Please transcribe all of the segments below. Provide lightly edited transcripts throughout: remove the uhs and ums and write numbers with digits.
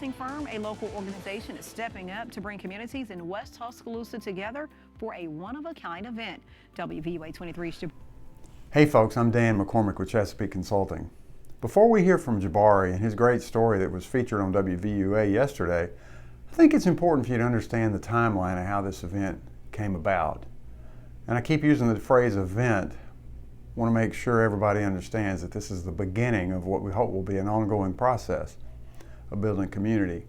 consulting firm, a local organization is stepping up to bring communities in West Tuscaloosa together for a one-of-a-kind event. WVUA 23's Hey folks, I'm Dan McCormick with Chesapeake Consulting. Before we hear from Jabari and his great story that was featured on WVUA yesterday, I think it's important for you to understand the timeline of how this event came about. And I keep using the phrase event. I want to make sure everybody understands that this is the beginning of what we hope will be an ongoing process of building community.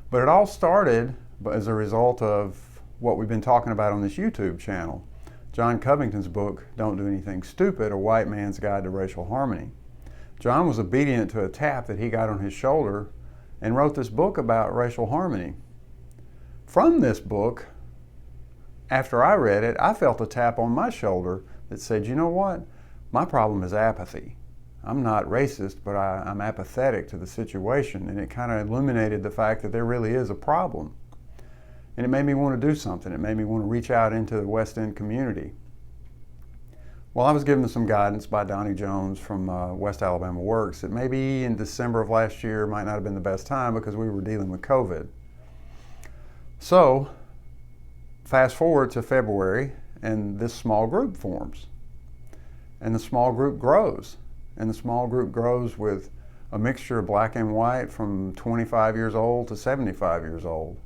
But it all started as a result of what we've been talking about on this YouTube channel. John Covington's book, Don't Do Anything Stupid, A White Man's Guide to Racial Harmony. John was obedient to a tap that he got on his shoulder and wrote this book about racial harmony. From this book, after I read it, I felt a tap on my shoulder that said, you know what? My problem is apathy. I'm not racist, but I'm apathetic to the situation, and it kind of illuminated the fact that there really is a problem. And it made me want to do something. It made me want to reach out into the West End community. Well, I was given some guidance by Donnie Jones from West Alabama Works that maybe in December of last year might not have been the best time because we were dealing with COVID. So, fast forward to February, and this small group forms. And the small group grows. And the small group grows with a mixture of black and white from 25 years old to 75 years old.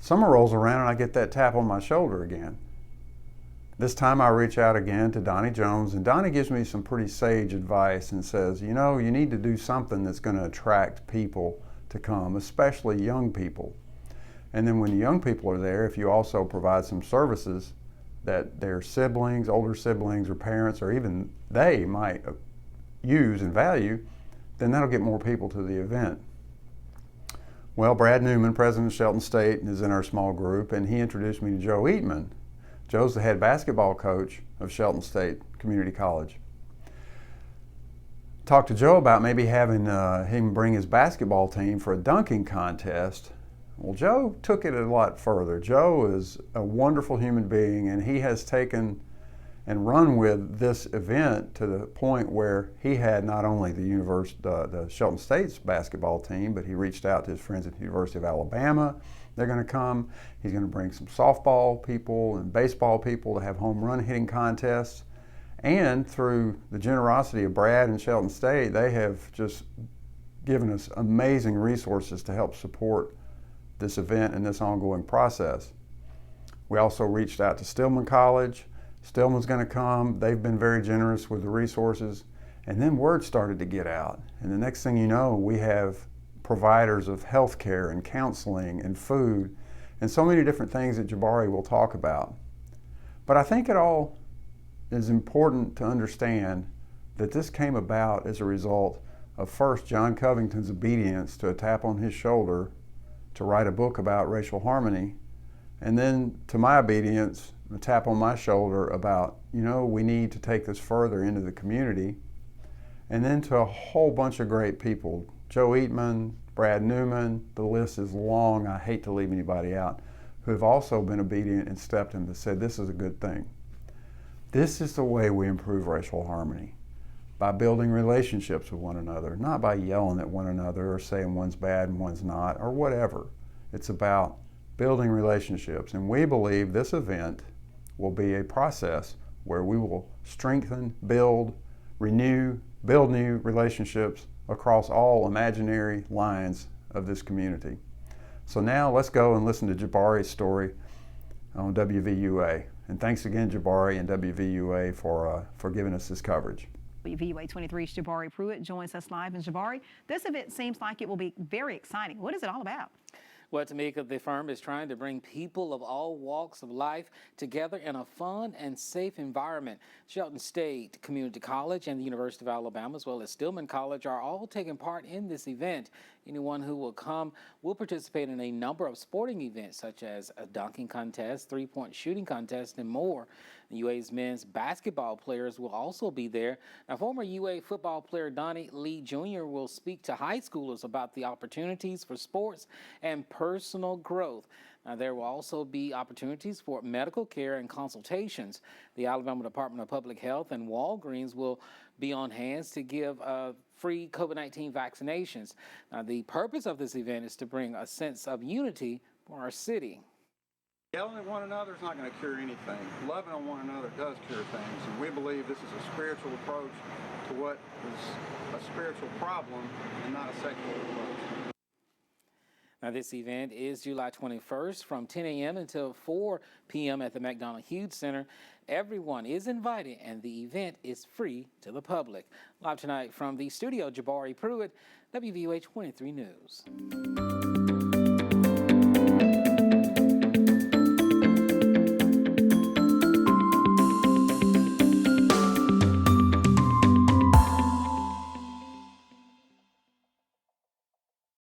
Summer rolls around and I get that tap on my shoulder again. This time I reach out again to Donnie Jones, and Donnie gives me some pretty sage advice and says, you know, you need to do something that's going to attract people to come, especially young people. And then when the young people are there, if you also provide some services that their siblings, older siblings or parents, or even they might use and value, then that'll get more people to the event. Well, Brad Newman, president of Shelton State, is in our small group, and he introduced me to Joe Eatman. Joe's the head basketball coach of Shelton State Community College. Talked to Joe about maybe having him bring his basketball team for a dunking contest. Well, Joe took it a lot further. Joe is a wonderful human being, and he has taken and run with this event to the point where he had not only the Shelton State's basketball team, but he reached out to his friends at the University of Alabama. They're going to come. He's going to bring some softball people and baseball people to have home run hitting contests. And through the generosity of Brad and Shelton State, they have just given us amazing resources to help support this event and this ongoing process. We also reached out to Stillman College. Stillman's going to come. They've been very generous with the resources. And then word started to get out. And the next thing you know, we have providers of health care and counseling and food and so many different things that Jabari will talk about. But I think it all is important to understand that this came about as a result of first John Covington's obedience to a tap on his shoulder to write a book about racial harmony, and then to my obedience, a tap on my shoulder about, you know, we need to take this further into the community, and then to a whole bunch of great people, Joe Eatman, Brad Newman, the list is long, I hate to leave anybody out, who have also been obedient and stepped in and said, this is a good thing. This is the way we improve racial harmony. By building relationships with one another, not by yelling at one another or saying one's bad and one's not, or whatever. It's about building relationships, and we believe this event will be a process where we will strengthen, build, renew, build new relationships across all imaginary lines of this community. So now let's go and listen to Jabari's story on WVUA. And thanks again, Jabari and WVUA for giving us this coverage. WVUA 23's Jabari Pruitt joins us live. And Jabari, this event seems like it will be very exciting. What is it all about? Well, Tamika, the firm is trying to bring people of all walks of life together in a fun and safe environment. Shelton State Community College and the University of Alabama, as well as Stillman College, are all taking part in this event. Anyone who will come will participate in a number of sporting events, such as a dunking contest, three-point shooting contest, and more. The UA's men's basketball players will also be there. Now, former UA football player Donnie Lee Jr. will speak to high schoolers about the opportunities for sports and personal growth. Now, there will also be opportunities for medical care and consultations. The Alabama Department of Public Health and Walgreens will be on hand to give free COVID-19 vaccinations. Now, the purpose of this event is to bring a sense of unity for our city. Yelling at one another is not going to cure anything. Loving on one another does cure things, and we believe this is a spiritual approach to what is a spiritual problem and not a secular approach. Now, this event is July 21st from 10 a.m. until 4 p.m. at the McDonald Hughes Center. Everyone is invited, and the event is free to the public. Live tonight from the studio, Jabari Pruitt, WVUA 23 News.